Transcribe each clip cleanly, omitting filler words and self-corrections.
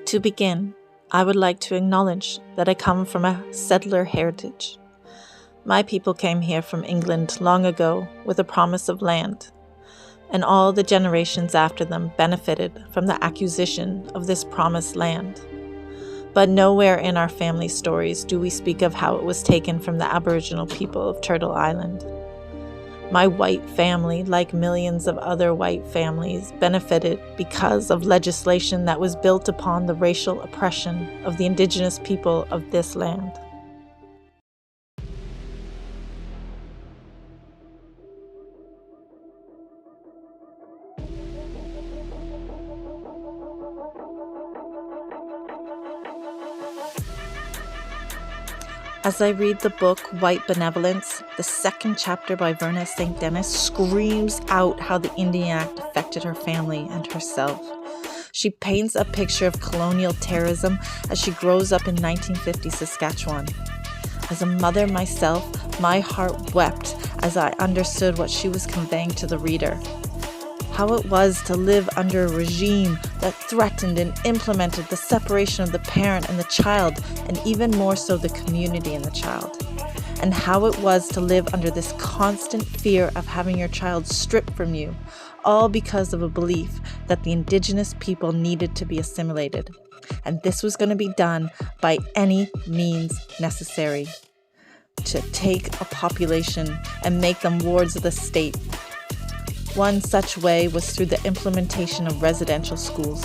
To begin, I would like to acknowledge that I come from a settler heritage. My people came here from England long ago with a promise of land, and all the generations after them benefited from the acquisition of this promised land. But nowhere in our family stories do we speak of how it was taken from the Aboriginal people of Turtle Island. My white family, like millions of other white families, benefited because of legislation that was built upon the racial oppression of the Indigenous people of this land. As I read the book White Benevolence, the second chapter by Verna St. Denis screams out how the Indian Act affected her family and herself. She paints a picture of colonial terrorism as she grows up in 1950 Saskatchewan. As a mother myself, my heart wept as I understood what she was conveying to the reader. How it was to live under a regime that threatened and implemented the separation of the parent and the child, and even more so the community and the child. And how it was to live under this constant fear of having your child stripped from you, all because of a belief that the Indigenous people needed to be assimilated. And this was going to be done by any means necessary to take a population and make them wards of the state. One such way was through the implementation of residential schools.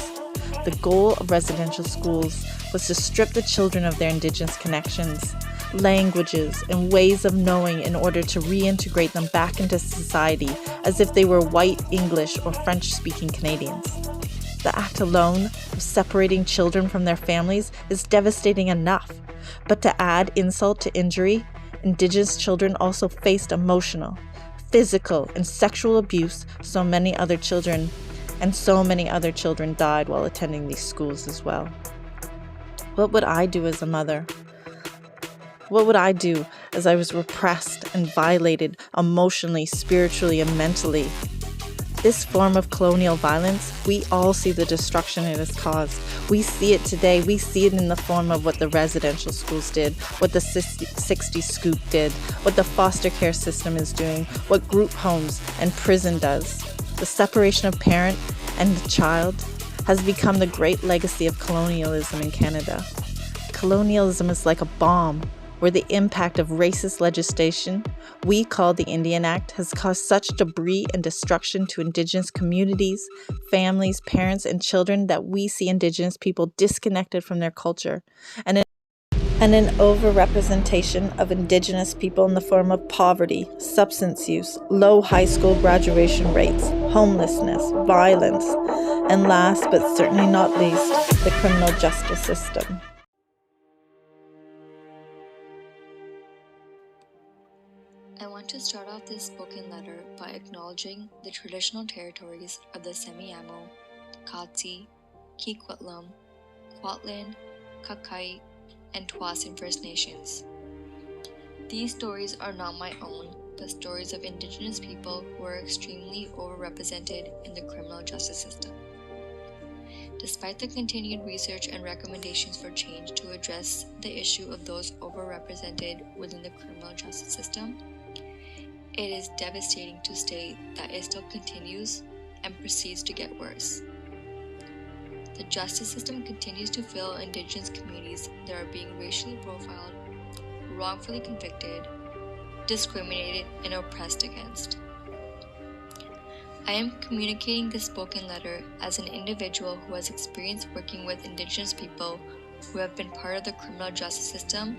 The goal of residential schools was to strip the children of their Indigenous connections, languages, and ways of knowing in order to reintegrate them back into society as if they were white English or French-speaking Canadians. The act alone of separating children from their families is devastating enough, but to add insult to injury, Indigenous children also faced emotional, physical, and sexual abuse. So many other children died while attending these schools as well. What would I do as a mother? What would I do as I was repressed and violated emotionally, spiritually, and mentally? This form of colonial violence, we all see the destruction it has caused. We see it today. We see it in the form of what the residential schools did, what the 60 Scoop did, what the foster care system is doing, what group homes and prison does. The separation of parent and the child has become the great legacy of colonialism in Canada. Colonialism is like a bomb where the impact of racist legislation we call the Indian Act has caused such debris and destruction to Indigenous communities, families, parents, and children that we see Indigenous people disconnected from their culture, and an overrepresentation of Indigenous people in the form of poverty, substance use, low high school graduation rates, homelessness, violence, and last but certainly not least, the criminal justice system. I want to start off this spoken letter by acknowledging the traditional territories of the Semiahmoo, Katsi, Kikwetlam, Kwantlen, Kakite, and Tsawwassen First Nations. These stories are not my own, but stories of Indigenous people who are extremely overrepresented in the criminal justice system. Despite the continued research and recommendations for change to address the issue of those overrepresented within the criminal justice system, it is devastating to state that it still continues and proceeds to get worse. The justice system continues to fail Indigenous communities that are being racially profiled, wrongfully convicted, discriminated, and oppressed against. I am communicating this spoken letter as an individual who has experience working with Indigenous people who have been part of the criminal justice system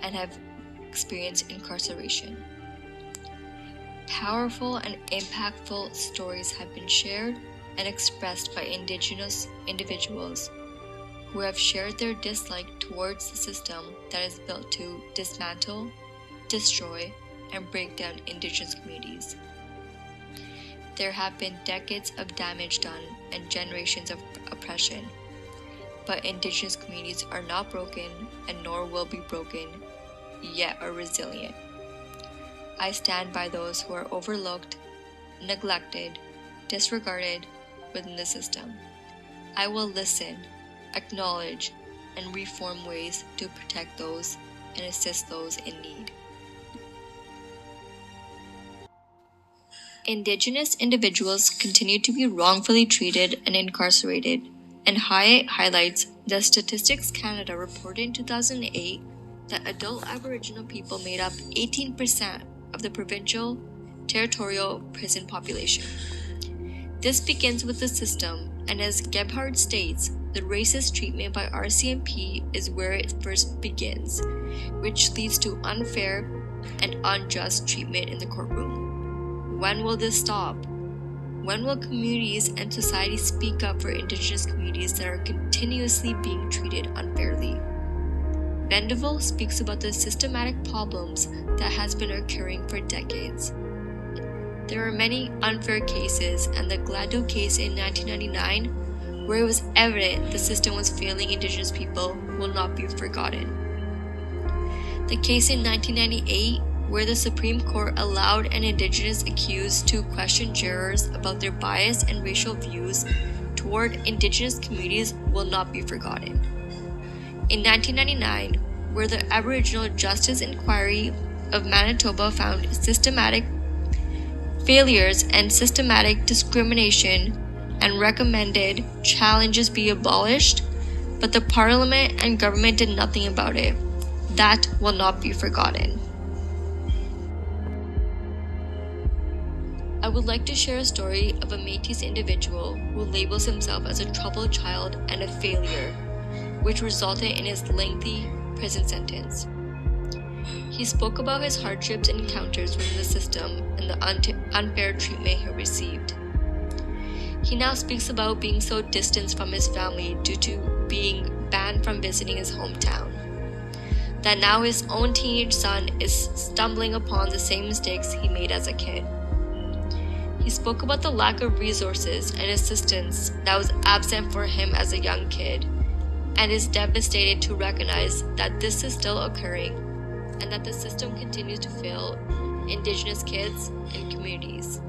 and have experienced incarceration. Powerful and impactful stories have been shared and expressed by Indigenous individuals who have shared their dislike towards the system that is built to dismantle, destroy, and break down Indigenous communities. There have been decades of damage done and generations of oppression, but Indigenous communities are not broken and nor will be broken, yet are resilient. I stand by those who are overlooked, neglected, disregarded within the system. I will listen, acknowledge, and reform ways to protect those and assist those in need. Indigenous individuals continue to be wrongfully treated and incarcerated, and Hyatt highlights that Statistics Canada reported in 2008 that adult Aboriginal people made up 18% of the provincial territorial prison population. This begins with the system, and as Gebhard states, the racist treatment by RCMP is where it first begins, which leads to unfair and unjust treatment in the courtroom. When will this stop? When will communities and society speak up for Indigenous communities that are continuously being treated unfairly? Vanderville speaks about the systematic problems that has been occurring for decades. There are many unfair cases, and the Glado case in 1999, where it was evident the system was failing Indigenous people, will not be forgotten. The case in 1998, where the Supreme Court allowed an Indigenous accused to question jurors about their bias and racial views toward Indigenous communities, will not be forgotten. In 1999, where the Aboriginal Justice Inquiry of Manitoba found systematic failures and systematic discrimination and recommended challenges be abolished, but the Parliament and government did nothing about it. That will not be forgotten. I would like to share a story of a Métis individual who labels himself as a troubled child and a failure, which resulted in his lengthy prison sentence. He spoke about his hardships and encounters within the system and the unfair treatment he received. He now speaks about being so distanced from his family due to being banned from visiting his hometown, that now his own teenage son is stumbling upon the same mistakes he made as a kid. He spoke about the lack of resources and assistance that was absent for him as a young kid, and is devastated to recognize that this is still occurring and that the system continues to fail Indigenous kids and communities.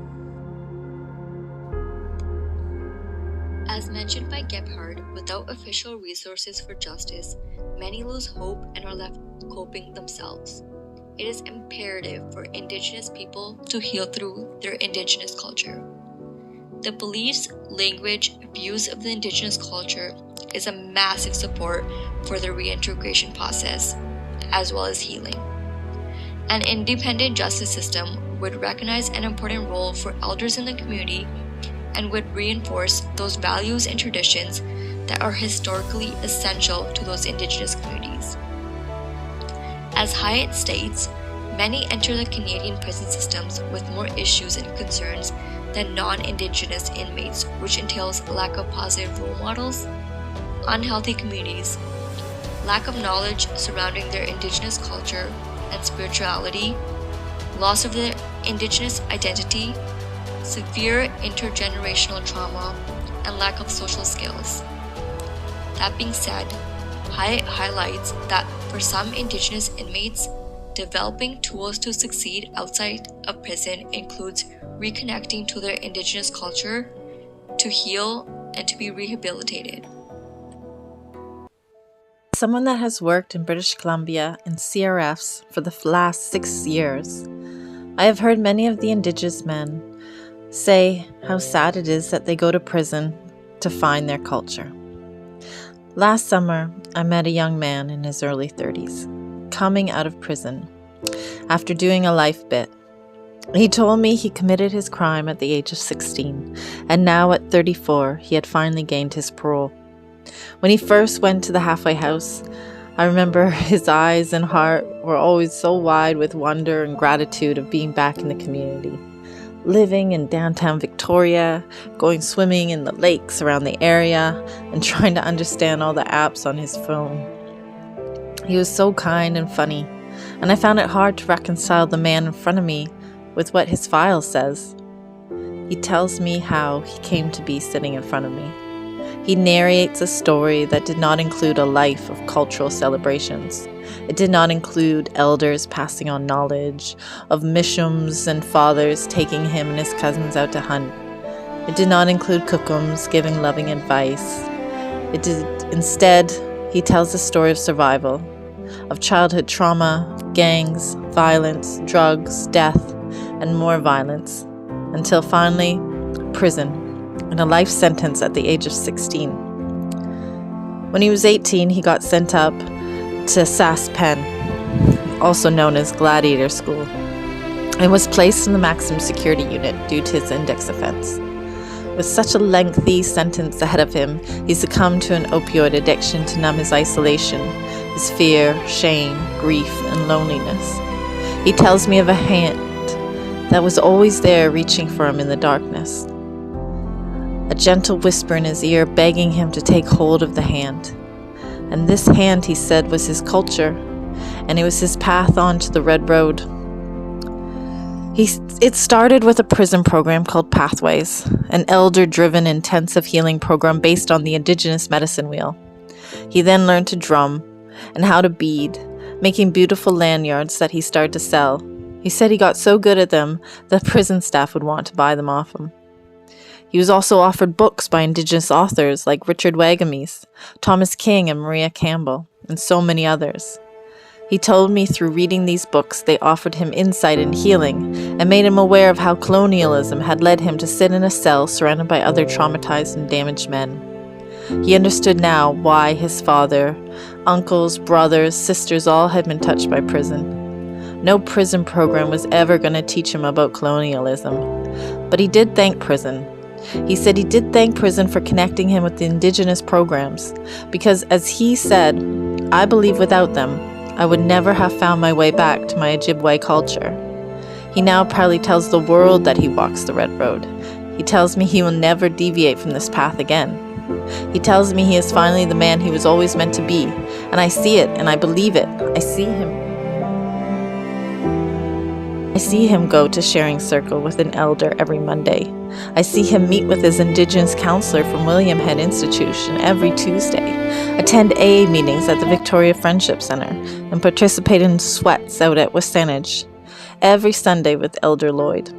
As mentioned by Gebhard, without official resources for justice, many lose hope and are left coping themselves. It is imperative for Indigenous people to heal through their Indigenous culture. The beliefs, language, views of the Indigenous culture is a massive support for the reintegration process, as well as healing. An independent justice system would recognize an important role for elders in the community and would reinforce those values and traditions that are historically essential to those Indigenous communities. As Hyatt states, many enter the Canadian prison systems with more issues and concerns than non-Indigenous inmates, which entails lack of positive role models, unhealthy communities, lack of knowledge surrounding their Indigenous culture and spirituality, loss of their Indigenous identity, severe intergenerational trauma, and lack of social skills. That being said, Hyatt highlights that for some Indigenous inmates, developing tools to succeed outside of prison includes reconnecting to their Indigenous culture, to heal, and to be rehabilitated. Someone that has worked in British Columbia in CRFs for the last 6 years, I have heard many of the Indigenous men say how sad it is that they go to prison to find their culture. Last summer, I met a young man in his early 30s, coming out of prison after doing a life bit. He told me he committed his crime at the age of 16, and now at 34, he had finally gained his parole. When he first went to the halfway house, I remember his eyes and heart were always so wide with wonder and gratitude of being back in the community. Living in downtown Victoria, going swimming in the lakes around the area, and trying to understand all the apps on his phone. He was so kind and funny, and I found it hard to reconcile the man in front of me with what his file says. He tells me how he came to be sitting in front of me. He narrates a story that did not include a life of cultural celebrations. It did not include elders passing on knowledge, of mishums and fathers taking him and his cousins out to hunt. It did not include cookums giving loving advice. Instead, he tells a story of survival, of childhood trauma, gangs, violence, drugs, death, and more violence, until finally, prison, and a life sentence at the age of 16. When he was 18, he got sent up to Sass Pen, also known as Gladiator School, and was placed in the maximum security unit due to his index offense. With such a lengthy sentence ahead of him, he succumbed to an opioid addiction to numb his isolation, his fear, shame, grief, and loneliness. He tells me of a hand that was always there reaching for him in the darkness. A gentle whisper in his ear begging him to take hold of the hand. And this hand, he said, was his culture, and it was his path on to the Red Road. It started with a prison program called Pathways, an elder-driven intensive healing program based on the Indigenous medicine wheel. He then learned to drum and how to bead, making beautiful lanyards that he started to sell. He said he got so good at them that prison staff would want to buy them off him. He was also offered books by Indigenous authors like Richard Wagamis, Thomas King, and Maria Campbell, and so many others. He told me through reading these books they offered him insight and healing and made him aware of how colonialism had led him to sit in a cell surrounded by other traumatized and damaged men. He understood now why his father, uncles, brothers, sisters all had been touched by prison. No prison program was ever going to teach him about colonialism, but he did thank prison. He said he did thank prison for connecting him with the Indigenous programs because, as he said, I believe without them, I would never have found my way back to my Ojibwe culture. He now proudly tells the world that he walks the Red Road. He tells me he will never deviate from this path again. He tells me he is finally the man he was always meant to be, and I see it and I believe it. I see him go to Sharing Circle with an elder every Monday. I see him meet with his Indigenous counselor from William Head Institution every Tuesday, attend AA meetings at the Victoria Friendship Centre, and participate in sweats out at Wasanage every Sunday with Elder Lloyd.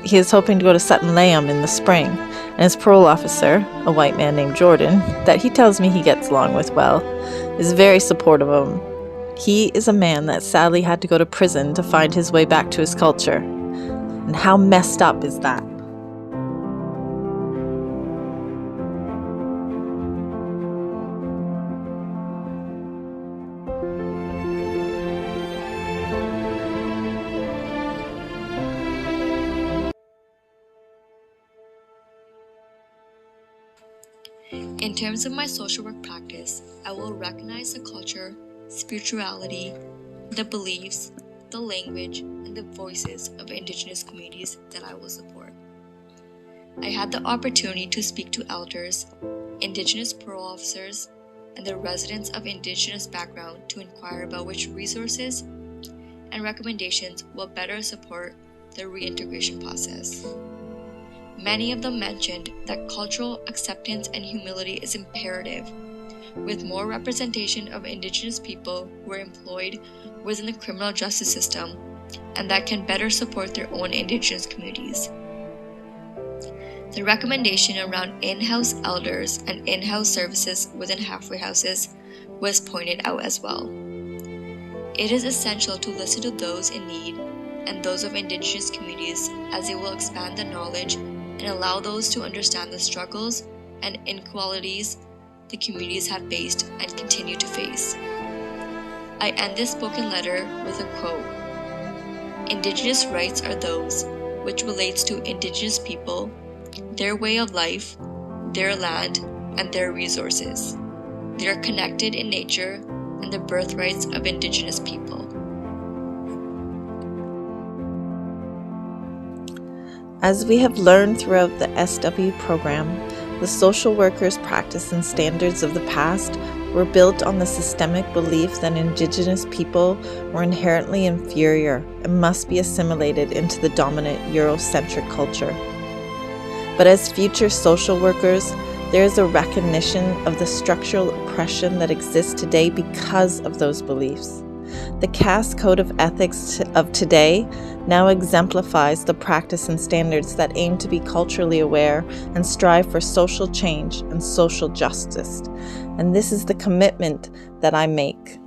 He is hoping to go to Sutton Layham in the spring, and his parole officer, a white man named Jordan, that he tells me he gets along with well, is very supportive of him. He is a man that sadly had to go to prison to find his way back to his culture. And how messed up is that? In terms of my social work practice, I will recognize the culture, spirituality, the beliefs, the language, and the voices of Indigenous communities that I will support. I had the opportunity to speak to elders, Indigenous parole officers, and the residents of Indigenous background to inquire about which resources and recommendations will better support the reintegration process. Many of them mentioned that cultural acceptance and humility is imperative, with more representation of Indigenous people who are employed within the criminal justice system and that can better support their own Indigenous communities. The recommendation around in-house elders and in-house services within halfway houses was pointed out as well. It is essential to listen to those in need and those of Indigenous communities, as it will expand the knowledge and allow those to understand the struggles and inequalities the communities have faced and continue to face. I end this spoken letter with a quote: "Indigenous rights are those which relates to Indigenous people, their way of life, their land, and their resources. They are connected in nature and the birthrights of Indigenous people." As we have learned throughout the SW program, the social workers' practice and standards of the past were built on the systemic belief that Indigenous people were inherently inferior and must be assimilated into the dominant Eurocentric culture. But as future social workers, there is a recognition of the structural oppression that exists today because of those beliefs. The caste code of ethics of today now exemplifies the practice and standards that aim to be culturally aware and strive for social change and social justice. And this is the commitment that I make.